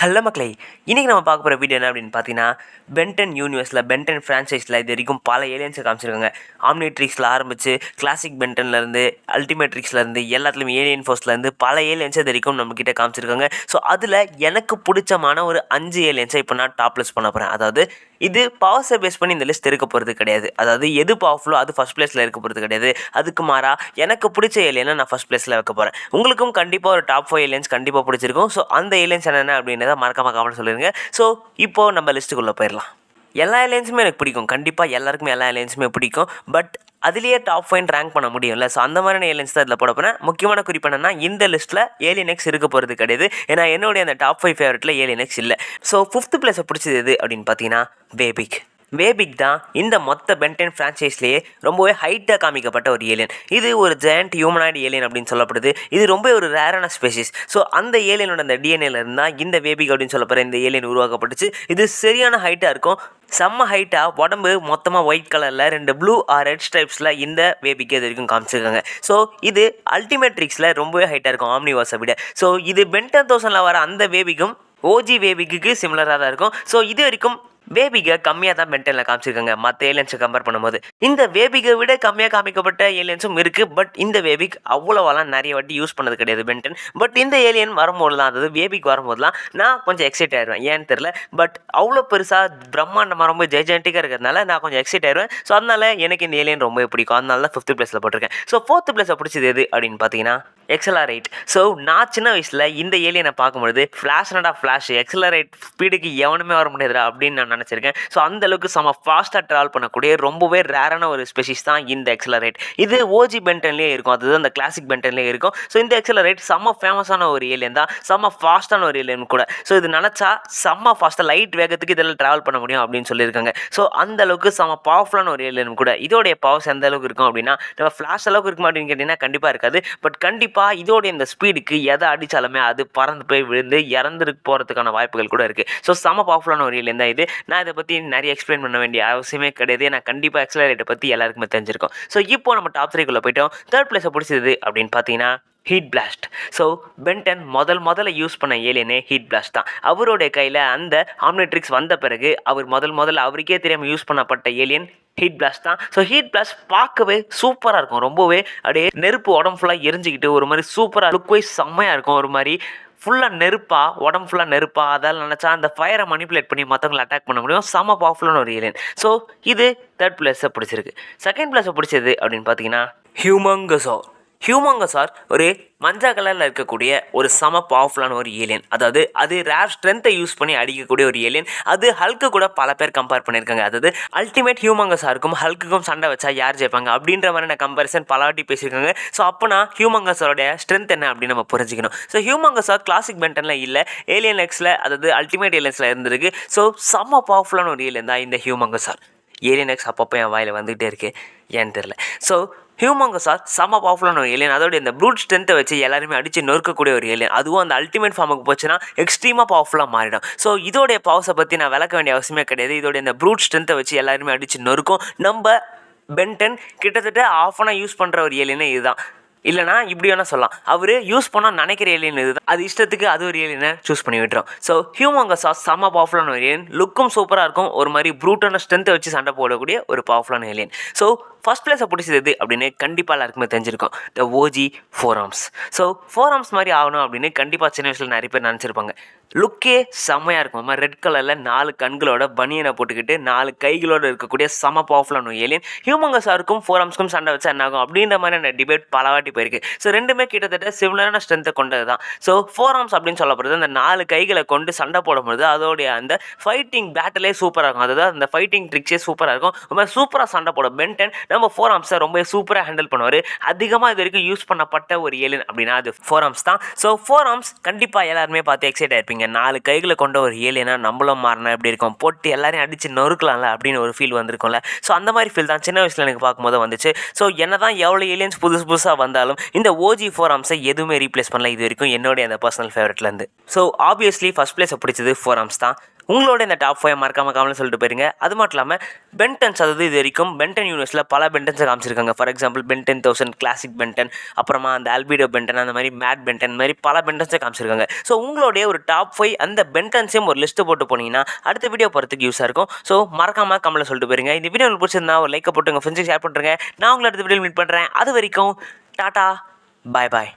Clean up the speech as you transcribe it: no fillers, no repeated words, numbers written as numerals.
Hello மக்களே, இன்றைக்கி நம்ம பார்க்க போகிற வீடியோ என்ன அப்படின்னு பார்த்தீங்கன்னா, பென்டன் யூனிவர்ஸில் பென்டன் ஃப்ரான்ச்சைஸில் இது வரைக்கும் பல ஏலியன்ஸை காமிச்சிருக்காங்க. ஆம்னிட்ரிக்ஸில் ஆரம்பித்து கிளாசிக் பென்டன்லேருந்து அல்டிமேட்ரிக்ஸ்லேருந்து எல்லாத்துலேயும் ஏலியன் ஃபோர்ஸ்லேருந்து பல ஏலியன்ஸை இது வரைக்கும் நம்மக்கிட்ட காமிச்சிருக்காங்க. ஸோ அதில் எனக்கு பிடிச்சமான ஒரு 5 ஏலியன்ஸை இப்போ நான் டாப் லிஸ்ட் பண்ண போகிறேன். அதாவது இது பவர்ஸை பேஸ் பண்ணி இந்த லிஸ்ட் இருக்க போகிறது கிடையாது. அதாவது எது பவர்ஃபுல்லோ அது ஃபஸ்ட் பிளேஸில் இருக்க போகிறது கிடையாது. அதுக்கு மாறாக எனக்கு பிடிச்ச ஏலியனை நான் ஃபஸ்ட் பிளேஸில் வைக்க போகிறேன். உங்களுக்கும் கண்டிப்பாக ஒரு டாப் 5 ஏலியன்ஸ் கண்டிப்பாக பிடிச்சிருக்கும். ஸோ அந்த ஏலியன்ஸ் என்னென்ன அப்படின்றத மறக்காம கமெண்ட் சொல்லிடுங்க. ஸோ இப்போது நம்ம லிஸ்ட்டுக்குள்ளே போயிடலாம். எல்லா ஏலியன்ஸுமே எனக்கு பிடிக்கும். கண்டிப்பாக எல்லாருக்குமே எல்லா ஏலியன்ஸுமே பிடிக்கும். பட் அதுலேயே டாப் 5 ரேங்க் பண்ண முடியும்ல. ஸோ அந்த மாதிரியான ஏலியன்ஸ் தான் இதில் போட போகிறேன். முக்கியமான குறிப்பு என்னன்னா, இந்த லிஸ்ட்டில் ஏலியன் எக்ஸ் இருக்க போகிறது கிடையாது. ஏன்னா என்னுடைய அந்த டாப் 5 ஃபேவரட்டில் ஏலியன் எக்ஸ் இல்லை. ஸோ 5th பிளேஸை பிடிச்சது எது அப்படின்னு பார்த்தீங்கன்னா, வேபிக். வேபிக் தான் இந்த மொத்த பென்டன் ஃப்ரான்ச்சைஸ்லேயே ரொம்பவே ஹைட்டாக காமிக்கப்பட்ட ஒரு ஏலியன். இது ஒரு ஜெயண்ட் ஹியூமனாய்டு ஏலியன் அப்படின்னு சொல்லப்படுது. இது ரொம்ப ஒரு ரேரான ஸ்பெசிஸ். ஸோ அந்த ஏலியனோட அந்த டிஎன்ஏல இருந்தால் இந்த வேபிக் அப்படின்னு சொல்லப்படுற இந்த ஏலியன் உருவாக்கப்பட்டுச்சு. இது சரியான ஹைட்டாக இருக்கும். செம்ம ஹைட்டாக உடம்பு மொத்தமாக ஒயிட் கலரில் 2 ப்ளூ ஆர் ரெட் ஸ்ட்ரைப்ஸில் இந்த வேபிக்கு இது வரைக்கும் காமிச்சிருக்காங்க. ஸோ இது அல்டிமேட்ரிக்ஸில் ரொம்பவே ஹைட்டாக இருக்கும் ஆம்னிவர்ஸை விட. ஸோ இது பென்டன் 1000ல் வர அந்த வேபிக்கும் ஓஜி வேபிக்கு சிமிலராக தான் இருக்கும். ஸோ இது வரைக்கும் வேபிகை கம்மியாக தான் பென்டனில் காமிச்சிருக்காங்க மற்ற ஏலியன்ஸை கம்பேர் பண்ணும்போது. இந்த வேபிகை விட கம்மியாக காமிக்கப்பட்ட ஏலியன்ஸும் இருக்குது. பட் இந்த வேபிக் அவ்வளோவெல்லாம் நிறைய வாட்டி யூஸ் பண்ணது கிடையாது பென்டன். பட் இந்த ஏலியன் வரும்போது தான், அதாவது வேபிக் வரும்போதுலாம் நான் கொஞ்சம் எக்ஸைட் ஆயிடுவேன். ஏன்னு தெரில, பட் அவ்வளோ பெருசாக பிரம்மாண்டமாக ரொம்ப ஜெய்ஜென்டிக்காக இருக்கிறதுனால நான் கொஞ்சம் எக்ஸைட் ஆயிடுவேன். ஸோ அதனால் எனக்கு இந்த ஏலியன் ரொம்ப பிடிக்கும். அதனால தான் 5th பிளேஸில் போட்டிருக்கேன். ஸோ 4th பிளேஸை பிடிச்சது எது அப்படின்னு பார்த்தீங்கன்னா, எக்ஸலரேட். ஸோ நான் சின்ன வயசில் இந்த ஏலியனை பார்க்கும்பொழுது ஃப்ளாஷ் எக்ஸலரேட் ஸ்பீடுக்கு எவனுமே வர முடியாதுடா அப்படின்னு நான் நினச்சிருக்கேன். ஸோ அந்தளவுக்கு செம்ம ஃபாஸ்ட்டாக ட்ராவல் பண்ணக்கூடிய ரொம்பவே ரேரான ஒரு ஸ்பெசிஸ் தான் இந்த எக்ஸலரேட். இது ஓஜி பென்டன்லேயே இருக்கும், அதுதான் அந்த கிளாசிக் பென்டன்லேயே இருக்கும். ஸோ இந்த எக்ஸலரேட் செம்ம ஃபேமஸான ஒரு ஏலியன் தான், செம்ம ஃபாஸ்ட்டான ஒரு ஏலியன் கூட. ஸோ இது நினச்சா செம்ம ஃபாஸ்ட்டாக லைட் வேகத்துக்கு இதெல்லாம் ட்ராவல் பண்ண முடியும் அப்படின்னு சொல்லியிருக்காங்க. ஸோ அந்தளவுக்கு செம்ம பவர்ஃபுல்லான ஒரு ஏலியன் கூட. இதோடைய பவர்ஸ் எந்த அளவுக்கு இருக்கும் அப்படின்னா, நம்ம ஃப்ளாஷ் அளவுக்கு இருக்குமா அப்படின்னு கேட்டிங்கன்னா கண்டிப்பாக இருக்காது. பட் கண்டிப்பாக இதோடைய இந்த ஸ்பீடுக்கு எதை அடித்தாலுமே அது பறந்து போய் விழுந்து இறந்து போகிறதுக்கான வாய்ப்புகள் கூட இருக்குது. ஸோ செம்ம பவர்ஃபுல்லான ஒரு ஏலியன் தான் இது. நான் இதை பற்றி நிறைய எக்ஸ்பிளைன் பண்ண வேண்டிய அவசியமே கிடையாது. நான் கண்டிப்பாக எக்ஸலரேட்டை பற்றி எல்லாருக்குமே தெரிஞ்சிருக்கும். ஸோ இப்போ நம்ம டாப் 3க்குள்ளே போயிட்டோம். 3rd பிளேஸை பிடிச்சது அப்படின்னு பார்த்தீங்கன்னா, ஹீட் பிளாஸ்ட். ஸோ பென்டன் முதல்ல யூஸ் பண்ண ஏலியனே ஹீட் பிளாஸ்ட் தான். அவருடைய கையில் அந்த ஆம்னிட்ரிக்ஸ் வந்த பிறகு அவர் முதல்ல அவருக்கே தெரியாமல் யூஸ் பண்ணப்பட்ட ஏலியன் ஹீட் பிளாஸ்ட் தான். ஸோ ஹீட் பிளாஸ்ட் பார்க்கவே சூப்பராக இருக்கும். ரொம்பவே அப்படியே நெருப்பு உடம்பு ஃபுல்லாக எரிஞ்சிக்கிட்டு ஒரு மாதிரி சூப்பராக லுக் வைஸ் செம்மையாக இருக்கும். ஒரு மாதிரி ஃபுல்லாக நெருப்பாக, உடம்பு ஃபுல்லாக நெருப்பாக, அதால் நினச்சா அந்த ஃபயரை மனிப்புலேட் பண்ணி மற்றவங்களை அட்டாக் பண்ண முடியும். செம்ம பவர்ஃபுல்லான ஒரு ஏலியன். ஸோ இது 3rd பிளேஸை பிடிச்சிருக்கு. 2nd பிளேஸை பிடிச்சது அப்படின்னு பார்த்தீங்கன்னா, ஹியூமங்கஸார். ஹியூமங்கஸார் ஒரு மஞ்சள் கலரில் இருக்கக்கூடிய ஒரு செம பவர்ஃபுல்லான ஒரு ஏலியன். அதாவது அது ரேர் ஸ்ட்ரென்த்தை யூஸ் பண்ணி அடிக்கக்கூடிய ஒரு ஏலியன். அது ஹல்க்கு கூட பல பேர் கம்பேர் பண்ணியிருக்காங்க. அதாவது அல்டிமேட் ஹியூமங்கஸாருக்கும் ஹல்க்குக்கும் சண்டை வச்சா யார் ஜெயிப்பாங்க அப்படின்ற மாதிரியான கம்பேரிசன் பல வாட்டி பேசியிருக்காங்க. ஸோ அப்போனா ஹியூமங்கஸாரோடைய ஸ்ட்ரென்த் என்ன அப்படின்னு நம்ம புரிஞ்சுக்கணும். ஸோ ஹியூமங்கஸார் கிளாசிக் பென்டனில் இல்லை, ஏலியன் எக்ஸில், அதாவது அல்டிமேட் ஏலியன்ஸில் இருந்திருக்கு. ஸோ செம்ம பவர்ஃபுல்லான ஒரு ஏலியன் தான் இந்த ஹியூமங்கஸார். ஏலியன் எக்ஸ் அப்பப்போ என் வாயில் வந்துகிட்டே இருக்குது, ஏன்னு தெரில. ஸோ ஹியூமங்கஸார் செம்ம பவர்ஃபுல்லான ஒரு ஏலியன். அதோட இந்த ப்ரூட் ஸ்ட்ரென்த்தை வச்சு எல்லாருமே அடித்து நொறுக்கக்கூடிய ஒரு ஏலியன். அதுவும் அந்த அல்டிமேட் ஃபார்முக்கு போச்சுன்னா எக்ஸ்ட்ரீமாக பவர்ஃபுல்லாக மாறிடும். ஸோ இதோடைய பவர்ஸை பற்றி நான் விளக்க வேண்டிய அவசியமே கிடையாது. இதோடைய இந்த ப்ரூட் ஸ்ட்ரென்த்தை வச்சு எல்லாருமே அடித்து நொறுக்கும். நம்ம பென்டன் கிட்டத்தட்ட ஆஃப் அன் யூஸ் பண்ணுற ஒரு ஏலியனே இதுதான். இல்லைனா இப்படி வேணால் சொல்லலாம், அவர் யூஸ் பண்ணால் நினைக்கிற ஏலியன் இது தான். அது இஷ்டத்துக்கு அது ஒரு ஏலியனை சூஸ் பண்ணி விட்டுரும். ஸோ ஹியூமங்கஸார் செம்ம பவர்ஃபுல்லான ஒரு ஏலியன். லுக்கும் சூப்பராக இருக்கும். ஒரு மாதிரி ப்ரூட்டான ஸ்ட்ரென்த்தை வச்சு சண்டை போடக்கூடிய ஒரு பவர்ஃபுல்லான ஏலியன். ஸோ ஃபஸ்ட் பிளேஸை பிடிச்சது அப்படின்னு கண்டிப்பாக எல்லாருக்குமே தெரிஞ்சிருக்கும், the OG 4 arms. So 4 arms மாதிரி ஆகணும் அப்படின்னு கண்டிப்பாக சின்ன வயசில் நிறைய பேர் நினச்சிருப்பாங்க. லுக்கே செம்மையாக இருக்கும். ரெட் கலரில் 4 கண்களோட பனியனை போட்டுக்கிட்டு 4 கைகளோடு இருக்கக்கூடிய செம பவர்ஃபுல்லான ஏலியன். ஹியூமங்கஸாருக்கும் 4 ஆர்ம்ஸ்க்கும் சண்டை வச்சா என்ன ஆகும் அப்படின்ற மாதிரியான டிபேட் பல வாட்டி போயிருக்கு. ஸோ ரெண்டுமே கிட்டத்தட்ட சிமிலரான ஸ்ட்ரென்த்தை கொண்டது தான். ஸோ 4 ஆர்ம்ஸ் அப்படின்னு சொல்லப்படுறது அந்த 4 கைகளை கொண்டு சண்டை போடும்போது அதோடைய அந்த ஃபைட்டிங் பேட்டிலே சூப்பராக இருக்கும். அதாவது அந்த ஃபைட்டிங் ட்ரிக்ஸே சூப்பராக இருக்கும். ரொம்ப சூப்பராக சண்டை போடும் பென்டன். நம்ம 4 ஆர்ம்ஸை ரொம்ப சூப்பராக ஹேண்டில் பண்ணுவார். அதிகமாக இது வரைக்கும் யூஸ் பண்ணப்பட்ட ஒரு ஏலியன் அப்படின்னா அது 4 ஆர்ம்ஸ் தான். ஸோ 4 ஆர்ம்ஸ் கண்டிப்பாக எல்லாருமே பார்த்து எக்ஸைட் ஆயிருப்பீங்க. 4 கைகளை கொண்ட ஒரு ஏலியனா நம்மளும் மாறினா எப்படி இருக்கும், போட்டு எல்லாரையும் அடித்து நொறுக்கலாம்ல அப்படின்னு ஒரு ஃபீல் வந்திருக்கும்ல. ஸோ அந்த மாதிரி ஃபீல் தான் சின்ன வயசில் எனக்கு பார்க்கும்போது வந்துச்சு. ஸோ என்ன தான் எவ்வளோ ஏலியன்ஸ் புதுசாக வந்தாலும் இந்த ஓஜி 4 ஆர்ம்ஸை எதுவுமே ரீப்ளேஸ் பண்ணல இது வரைக்கும் என்னுடைய அந்த பர்சனல் ஃபேவரட்லேருந்து. ஸோ ஆப்வியஸ்லி ஃபஸ்ட் பிளேஸை பிடிச்சது 4 ஆர்ம்ஸ் தான். உங்களோட இந்த டாப் 5 மறக்காம கமெண்ட்ல சொல்லிட்டு போயிருங்க. அது மட்டும் இல்லாமல் பென்டன்ஸ், அதாவது இது வரைக்கும் பென்டன் யூனிவர்ஸில் பல பென்டன்ஸை காமிச்சிருக்காங்க. For example Ben 10 1000 classic Ben 10, அப்புறமா அந்த ஆல்பிடோ பென்டன், அந்த மாதிரி மேட் பென்டன் மாதிரி பல பென்டன்ஸை காமிச்சிருக்காங்க. ஸோ உங்களுடைய ஒரு டாப் 5 அந்த பென்டன்ஸையும் ஒரு லிஸ்ட்டு போட்டு போனீங்கன்னா அடுத்த வீடியோ போகிறதுக்கு யூஸாக இருக்கும். ஸோ மறக்காம கமெண்ட்ல சொல்லிட்டு போயிருங்க. இந்த வீடியோ உங்களுக்கு பிடிச்சிருந்தா ஒரு லைக்கை போட்டு உங்கள் ஃப்ரெண்ட்ஸுக்கு ஷேர் பண்ணுறேங்க. நான் உங்களை அடுத்த வீடியோ மீட் பண்ணுறேன். அது வரைக்கும் டாடா, பாய் பாய்.